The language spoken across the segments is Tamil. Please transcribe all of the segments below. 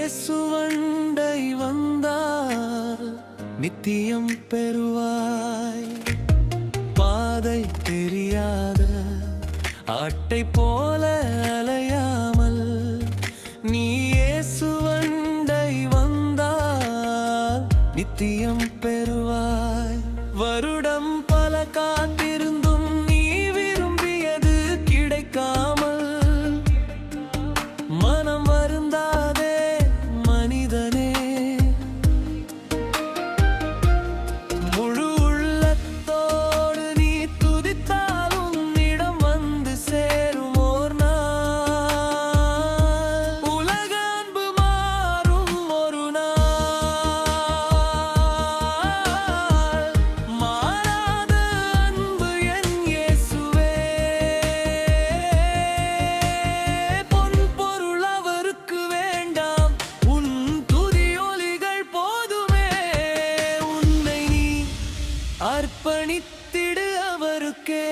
இயேசுவண்டை வந்தால் நித்தியம் பெறுவாய். பாதை தெரியாத ஆட்டை போல அலையாமல் நீ இயேசுவண்டை வந்தால் நித்தியம் பெறுவாய். வருடம் பல காத்திருந்தும் நீ விரும்பியது கிடைக்காமல் மனம் வருந்தாதே மனிதனே. முழு உள்ளத்தோடு நீ துதித்தால் உன்னிடம் வந்து சேரும் ஓர் நாள். உலக அன்பு மாறும் ஒரு நாள். மாறாத அன்பு என் இயேசுவே. பொன் பொருள் அவருக்கு வேண்டாம், உன் துதி ஒலிகள் போதுமே. உன்னை நீ அர்ப்பணித்திடு அவருக்கே.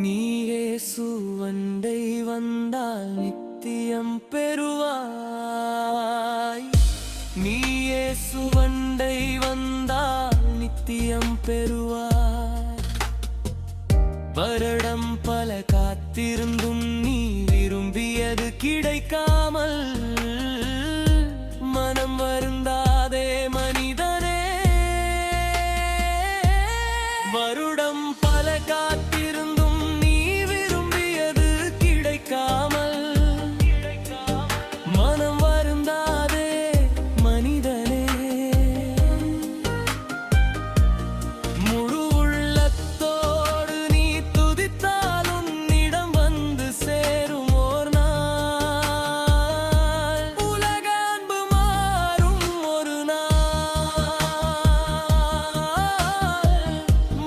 நீ இயேசுவண்டை வந்தால் நித்தியம் பெறுவாய். நீ இயேசுவண்டை வந்தால் நித்தியம் பெறுவாய். வருடம் பல காத்திருந்தும் நீ விரும்பியது கிடைக்காமல் மனம் வருந்தாதே மனிதனே. வருடம் பல காத்திருந்தும் நீ விரும்பியது கிடைக்காமல் மனம் வருந்தாதே மனிதனே. முழு உள்ளத்தோடு நீ துதித்தால் உன்னிடம் வந்து சேரும் ஓர் நாள். உலக அன்பு மாறும் ஒரு நாள்.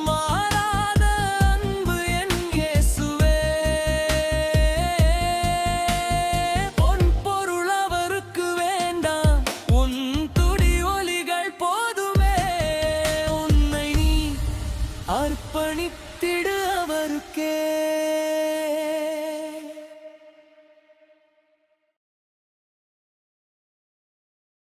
மாறாத அன்பு என் இயேசுவே. பொன் பொருள் அவருக்கு வேண்டாம், உன் துதி ஒலிகள் போதுமே. உன்னை நீ அர்ப்பணித்திடு அவருக்கே.